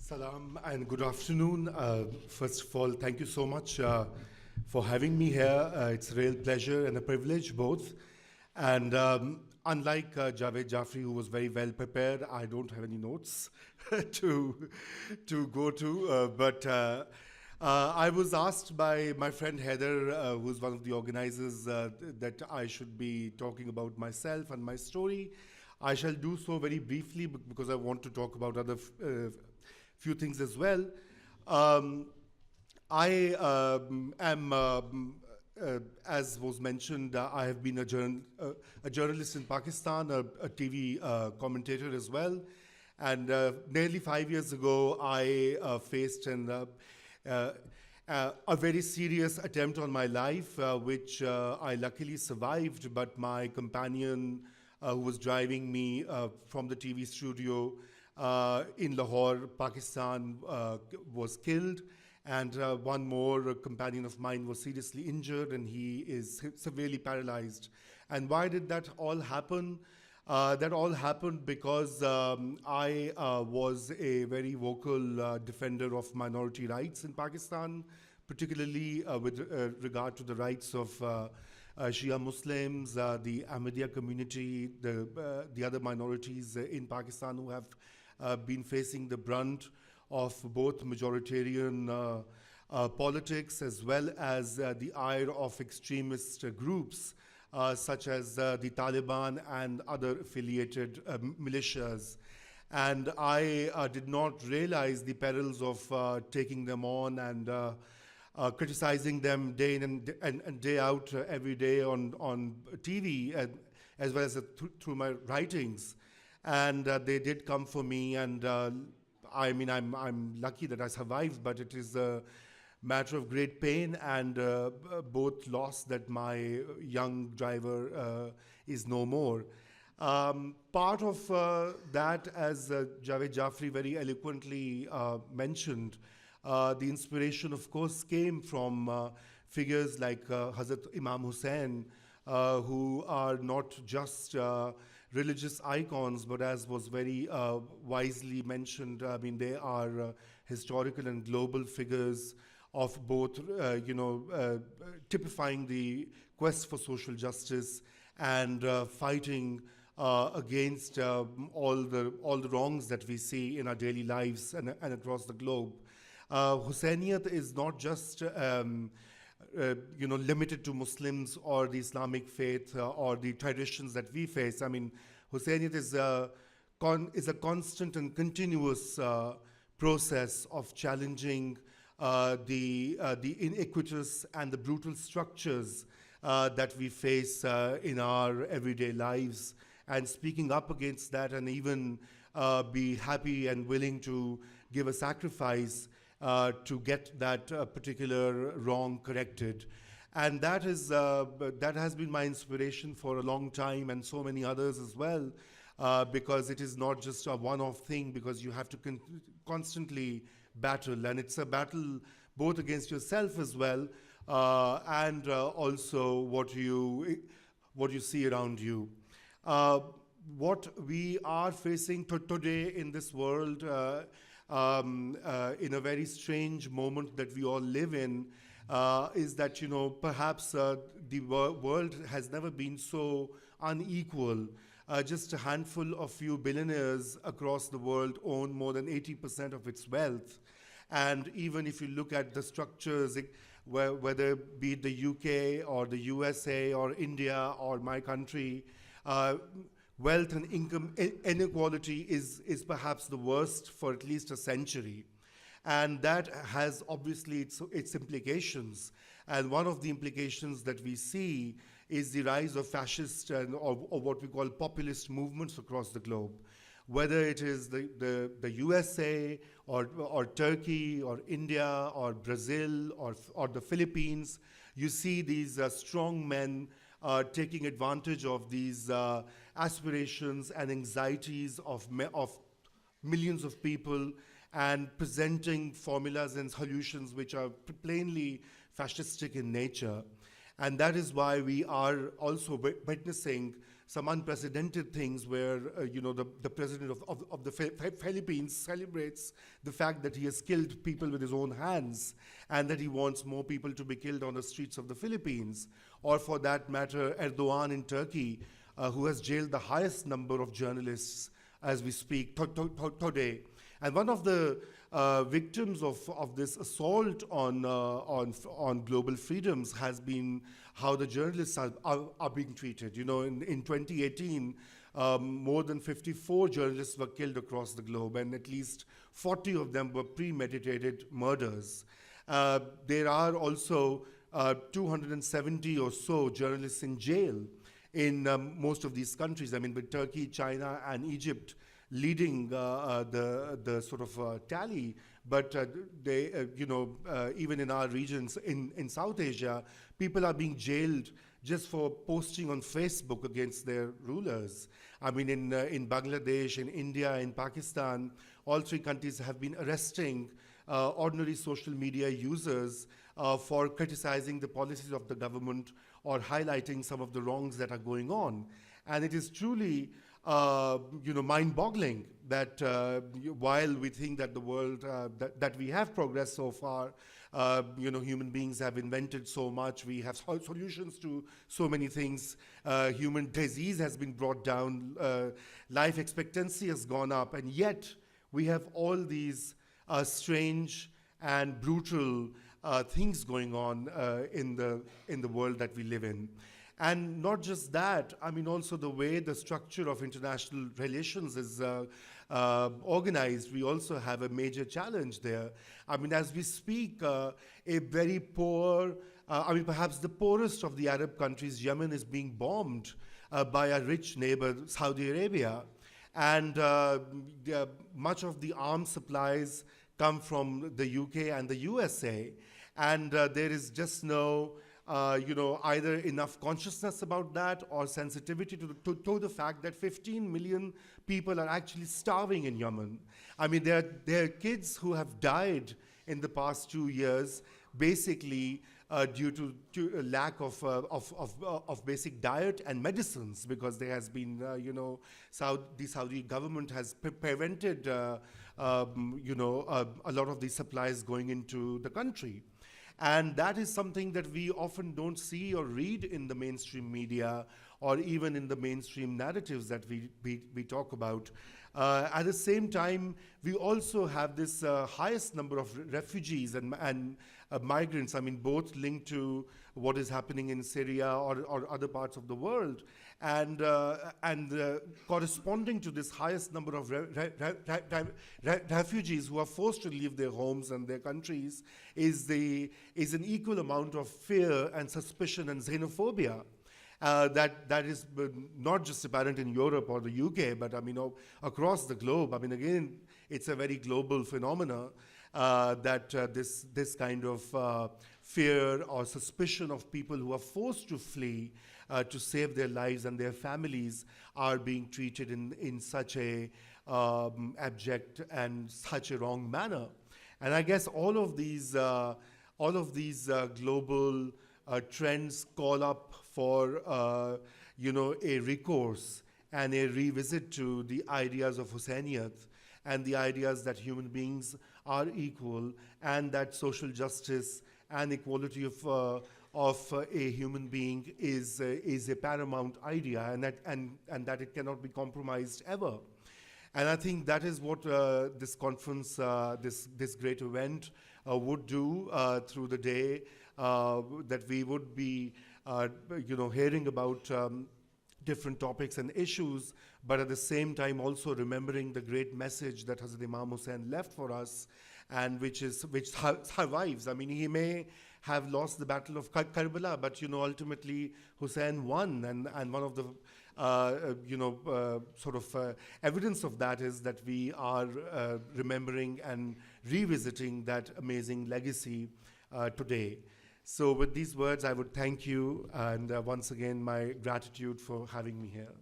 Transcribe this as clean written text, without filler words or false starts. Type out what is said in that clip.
Salam and good afternoon. First of all, thank you so much for having me here. It's a real pleasure and a privilege both. And unlike Javed Jafri, who was very well prepared, I don't have any notes to go to. But I was asked by my friend Heather, who's one of the organizers, that I should be talking about myself and my story. I shall do so very briefly because I want to talk about other few things as well. Um, I am, as was mentioned, I have been a journalist in Pakistan, a TV commentator as well. And nearly 5 years ago, I faced a very serious attempt on my life, which I luckily survived, but my companion who was driving me from the TV studio in Lahore, Pakistan, was killed, and one more companion of mine was seriously injured, and he is severely paralyzed. And why did that all happen? That all happened because I was a very vocal defender of minority rights in Pakistan, particularly with regard to the rights of Shia Muslims, the Ahmadiyya community, the other minorities in Pakistan who have been facing the brunt of both majoritarian politics as well as the ire of extremist groups such as the Taliban and other affiliated militias. And I did not realize the perils of taking them on and criticizing them day in and day out, every day on TV, as well as through my writings. And they did come for me, and I mean, I'm lucky that I survived, but it is a matter of great pain and both loss that my young driver is no more. Part of that, as Javed Jafri very eloquently mentioned, the inspiration, of course, came from figures like Hazrat Imam Hussain, who are not just religious icons, but as was very wisely mentioned, I mean, they are historical and global figures of both, typifying the quest for social justice and fighting against all the wrongs that we see in our daily lives and across the globe. Hussainiyat is not just limited to Muslims or the Islamic faith or the traditions that we face. I mean, Hussainiyat is a constant and continuous process of challenging the iniquitous and the brutal structures that we face in our everyday lives, and speaking up against that, and even be happy and willing to give a sacrifice to get that particular wrong corrected. And that has been my inspiration for a long time, and so many others as well, because it is not just a one-off thing, because you have to constantly battle, and it's a battle both against yourself as well, and also what you see around you. What we are facing today in this world, in a very strange moment that we all live in, is that, perhaps the world has never been so unequal. Just a handful of few billionaires across the world own more than 80% of its wealth. And even if you look at the structures, whether be it the UK or the USA or India or my country, wealth and income inequality is perhaps the worst for at least a century. And that has obviously its implications. And one of the implications that we see is the rise of fascist or what we call populist movements across the globe. Whether it is the USA or Turkey or India or Brazil or the Philippines, you see these strong men taking advantage of these aspirations and anxieties of millions of people, and presenting formulas and solutions which are plainly fascistic in nature. And that is why we are also witnessing some unprecedented things where, the president of the Philippines celebrates the fact that he has killed people with his own hands and that he wants more people to be killed on the streets of the Philippines. Or for that matter, Erdogan in Turkey, who has jailed the highest number of journalists as we speak today. And one of the victims of this assault on global freedoms has been how the journalists are being treated. In 2018, more than 54 journalists were killed across the globe, and at least 40 of them were premeditated murders. There are also 270 or so journalists in jail in most of these countries. I mean, with Turkey, China, and Egypt leading the sort of tally, but even in our regions in South Asia, people are being jailed just for posting on Facebook against their rulers. I mean, in Bangladesh, in India, in Pakistan, all three countries have been arresting ordinary social media users for criticizing the policies of the government or highlighting some of the wrongs that are going on. And it is truly mind-boggling that while we think that the world, that we have progressed so far, human beings have invented so much, we have solutions to so many things, human disease has been brought down, life expectancy has gone up, and yet we have all these strange and brutal things going on in the world that we live in. And not just that, I mean, also the way the structure of international relations is organized, we also have a major challenge there. I mean, as we speak, a very poor, perhaps the poorest of the Arab countries, Yemen, is being bombed by a rich neighbor, Saudi Arabia. And much of the arms supplies come from the UK and the USA. And there is just no either enough consciousness about that or sensitivity to the fact that 15 million people are actually starving in Yemen. I mean, there are kids who have died in the past 2 years, basically due to a lack of basic diet and medicines, because there has been, the Saudi government has prevented, a lot of these supplies going into the country. And that is something that we often don't see or read in the mainstream media or even in the mainstream narratives that we talk about. At the same time, we also have this highest number of refugees and migrants, I mean, both linked to what is happening in Syria or other parts of the world. And corresponding to this highest number of refugees who are forced to leave their homes and their countries is an equal amount of fear and suspicion and xenophobia. That is not just apparent in Europe or the UK, but I mean across the globe. I mean, again, it's a very global phenomena that this kind of fear or suspicion of people who are forced to flee to save their lives and their families are being treated in such a abject and such a wrong manner. And I guess all of these global trends call up for a recourse and a revisit to the ideas of Hussainiyat and the ideas that human beings are equal and that social justice and equality of a human being is a paramount idea, and that it cannot be compromised ever. And I think that is what this conference, this great event would do through the day, that we would be hearing about different topics and issues, but at the same time also remembering the great message that Hazrat Imam Hussain left for us, and which survives. I mean, he may have lost the battle of Karbala, but ultimately Hussain won, and one of the evidence of that is that we are remembering and revisiting that amazing legacy today. So with these words, I would thank you, and once again, my gratitude for having me here.